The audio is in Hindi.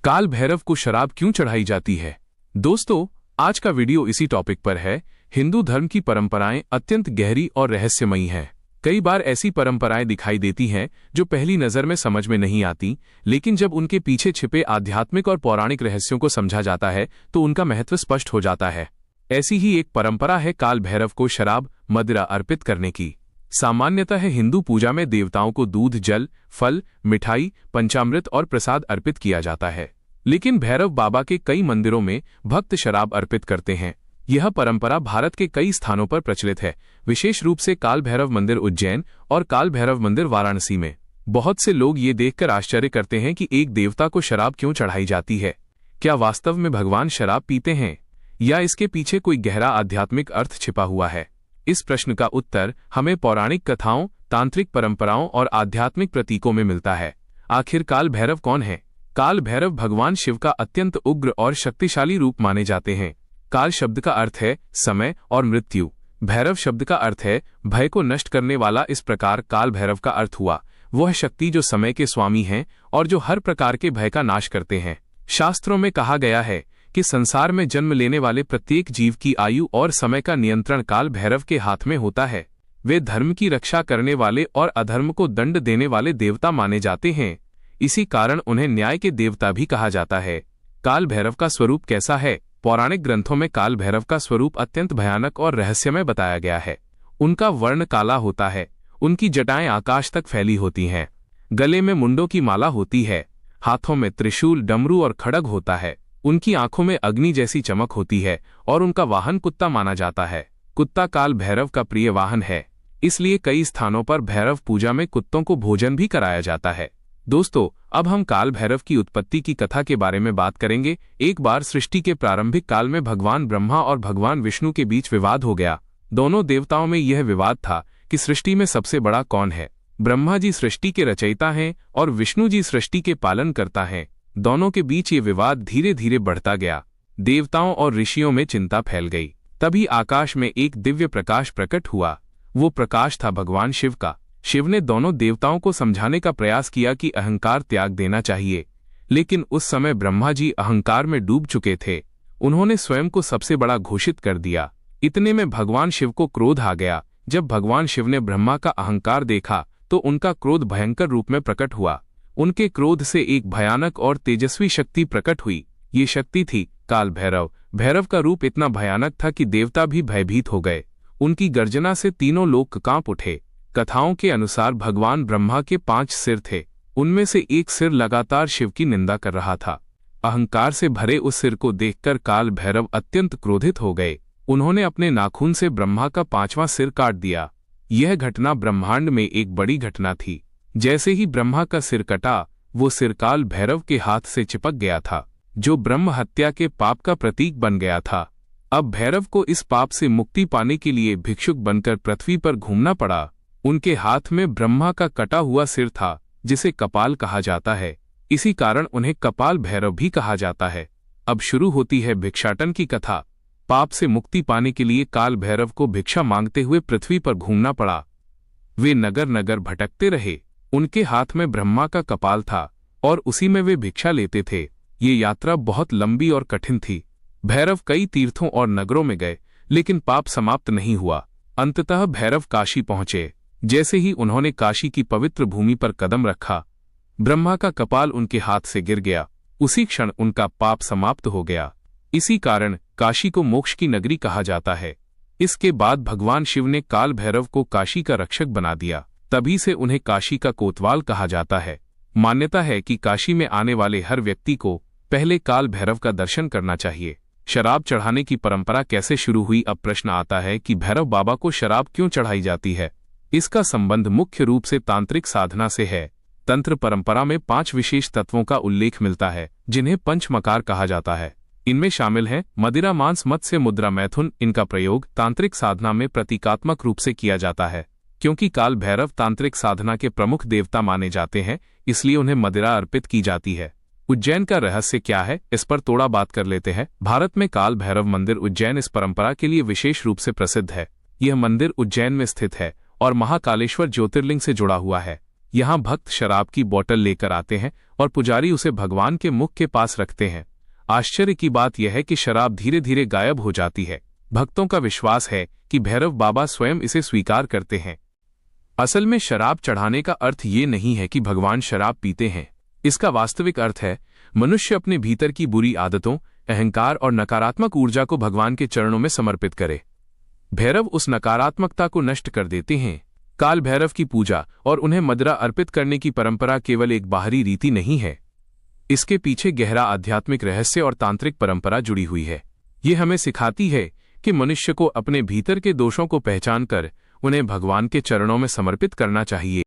काल भैरव को शराब क्यों चढ़ाई जाती है? दोस्तों, आज का वीडियो इसी टॉपिक पर है। हिंदू धर्म की परंपराएं अत्यंत गहरी और रहस्यमयी हैं। कई बार ऐसी परंपराएं दिखाई देती हैं जो पहली नजर में समझ में नहीं आती, लेकिन जब उनके पीछे छिपे आध्यात्मिक और पौराणिक रहस्यों को समझा जाता है तो उनका महत्व स्पष्ट हो जाता है। ऐसी ही एक परंपरा है काल भैरव को शराब मदिरा अर्पित करने की। सामान्यतः हिंदू पूजा में देवताओं को दूध, जल, फल, मिठाई, पंचामृत और प्रसाद अर्पित किया जाता है, लेकिन भैरव बाबा के कई मंदिरों में भक्त शराब अर्पित करते हैं। यह परंपरा भारत के कई स्थानों पर प्रचलित है, विशेष रूप से काल भैरव मंदिर उज्जैन और काल भैरव मंदिर वाराणसी में। बहुत से लोग ये देखकर आश्चर्य करते हैं कि एक देवता को शराब क्यों चढ़ाई जाती है। क्या वास्तव में भगवान शराब पीते हैं या इसके पीछे कोई गहरा आध्यात्मिक अर्थ छिपा हुआ है? इस प्रश्न का उत्तर हमें पौराणिक कथाओं, तांत्रिक परंपराओं और आध्यात्मिक प्रतीकों में मिलता है। आखिर काल भैरव कौन है? काल भैरव भगवान शिव का अत्यंत उग्र और शक्तिशाली रूप माने जाते हैं। काल शब्द का अर्थ है समय और मृत्यु। भैरव शब्द का अर्थ है भय को नष्ट करने वाला। इस प्रकार काल भैरव का अर्थ हुआ वह शक्ति जो समय के स्वामी हैं और जो हर प्रकार के भय का नाश करते हैं। शास्त्रों में कहा गया है कि संसार में जन्म लेने वाले प्रत्येक जीव की आयु और समय का नियंत्रण काल भैरव के हाथ में होता है। वे धर्म की रक्षा करने वाले और अधर्म को दंड देने वाले देवता माने जाते हैं। इसी कारण उन्हें न्याय के देवता भी कहा जाता है। काल भैरव का स्वरूप कैसा है? पौराणिक ग्रंथों में काल भैरव का स्वरूप अत्यंत भयानक और रहस्यमय बताया गया है। उनका वर्ण काला होता है, उनकी जटाएं आकाश तक फैली होती हैं, गले में मुंडों की माला होती है, हाथों में त्रिशूल, डमरू और खड्ग होता है, उनकी आंखों में अग्नि जैसी चमक होती है और उनका वाहन कुत्ता माना जाता है। कुत्ता काल भैरव का प्रिय वाहन है, इसलिए कई स्थानों पर भैरव पूजा में कुत्तों को भोजन भी कराया जाता है। दोस्तों, अब हम काल भैरव की उत्पत्ति की कथा के बारे में बात करेंगे। एक बार सृष्टि के प्रारंभिक काल में भगवान ब्रह्मा और भगवान विष्णु के बीच विवाद हो गया। दोनों देवताओं में यह विवाद था कि सृष्टि में सबसे बड़ा कौन है। ब्रह्मा जी सृष्टि के रचयिता हैं और विष्णु जी सृष्टि के पालन करता है। दोनों के बीच ये विवाद धीरे धीरे बढ़ता गया। देवताओं और ऋषियों में चिंता फैल गई। तभी आकाश में एक दिव्य प्रकाश प्रकट हुआ। वो प्रकाश था भगवान शिव का। शिव ने दोनों देवताओं को समझाने का प्रयास किया कि अहंकार त्याग देना चाहिए, लेकिन उस समय ब्रह्मा जी अहंकार में डूब चुके थे। उन्होंने स्वयं को सबसे बड़ा घोषित कर दिया। इतने में भगवान शिव को क्रोध आ गया। जब भगवान शिव ने ब्रह्मा का अहंकार देखा तो उनका क्रोध भयंकर रूप में प्रकट हुआ। उनके क्रोध से एक भयानक और तेजस्वी शक्ति प्रकट हुई। ये शक्ति थी काल भैरव। भैरव का रूप इतना भयानक था कि देवता भी भयभीत हो गए। उनकी गर्जना से तीनों लोक कांप उठे। कथाओं के अनुसार भगवान ब्रह्मा के 5 सिर थे, उनमें से एक सिर लगातार शिव की निंदा कर रहा था। अहंकार से भरे उस सिर को देखकर काल भैरव अत्यंत क्रोधित हो गए। उन्होंने अपने नाखून से ब्रह्मा का 5वां सिर काट दिया। यह घटना ब्रह्मांड में एक बड़ी घटना थी। जैसे ही ब्रह्मा का सिर कटा, वो सिर काल भैरव के हाथ से चिपक गया था, जो ब्रह्म हत्या के पाप का प्रतीक बन गया था। अब भैरव को इस पाप से मुक्ति पाने के लिए भिक्षुक बनकर पृथ्वी पर घूमना पड़ा। उनके हाथ में ब्रह्मा का कटा हुआ सिर था, जिसे कपाल कहा जाता है। इसी कारण उन्हें कपाल भैरव भी कहा जाता है। अब शुरू होती है भिक्षाटन की कथा। पाप से मुक्ति पाने के लिए काल भैरव को भिक्षा मांगते हुए पृथ्वी पर घूमना पड़ा। वे नगर नगर भटकते रहे। उनके हाथ में ब्रह्मा का कपाल था और उसी में वे भिक्षा लेते थे। ये यात्रा बहुत लंबी और कठिन थी। भैरव कई तीर्थों और नगरों में गए, लेकिन पाप समाप्त नहीं हुआ। अंततः भैरव काशी पहुंचे। जैसे ही उन्होंने काशी की पवित्र भूमि पर कदम रखा, ब्रह्मा का कपाल उनके हाथ से गिर गया। उसी क्षण उनका पाप समाप्त हो गया। इसी कारण काशी को मोक्ष की नगरी कहा जाता है। इसके बाद भगवान शिव ने काल भैरव को काशी का रक्षक बना दिया। तभी से उन्हें काशी का कोतवाल कहा जाता है। मान्यता है कि काशी में आने वाले हर व्यक्ति को पहले काल भैरव का दर्शन करना चाहिए। शराब चढ़ाने की परंपरा कैसे शुरू हुई? अब प्रश्न आता है कि भैरव बाबा को शराब क्यों चढ़ाई जाती है। इसका संबंध मुख्य रूप से तांत्रिक साधना से है। तंत्र परंपरा में 5 विशेष तत्वों का उल्लेख मिलता है, जिन्हें पंचमकार कहा जाता है। इनमें शामिल हैं मदिरा, मांस, मत्स्य, मुद्रा, मैथुन। इनका प्रयोग तांत्रिक साधना में प्रतीकात्मक रूप से किया जाता है। क्योंकि काल भैरव तांत्रिक साधना के प्रमुख देवता माने जाते हैं, इसलिए उन्हें मदिरा अर्पित की जाती है। उज्जैन का रहस्य क्या है, इस पर थोड़ा बात कर लेते हैं। भारत में काल भैरव मंदिर उज्जैन इस परंपरा के लिए विशेष रूप से प्रसिद्ध है। यह मंदिर उज्जैन में स्थित है और महाकालेश्वर ज्योतिर्लिंग से जुड़ा हुआ है। यहाँ भक्त शराब की बोतल लेकर आते हैं और पुजारी उसे भगवान के मुख के पास रखते हैं। आश्चर्य की बात यह है कि शराब धीरे धीरे गायब हो जाती है। भक्तों का विश्वास है कि भैरव बाबा स्वयं इसे स्वीकार करते हैं। असल में शराब चढ़ाने का अर्थ ये नहीं है कि भगवान शराब पीते हैं। इसका वास्तविक अर्थ है मनुष्य अपने भीतर की बुरी आदतों, अहंकार और नकारात्मक ऊर्जा को भगवान के चरणों में समर्पित करे। भैरव उस नकारात्मकता को नष्ट कर देते हैं। काल भैरव की पूजा और उन्हें मदिरा अर्पित करने की परंपरा केवल एक बाहरी रीति नहीं है। इसके पीछे गहरा आध्यात्मिक रहस्य और तांत्रिक परंपरा जुड़ी हुई है। ये हमें सिखाती है कि मनुष्य को अपने भीतर के दोषों को पहचान कर उन्हें भगवान के चरणों में समर्पित करना चाहिए।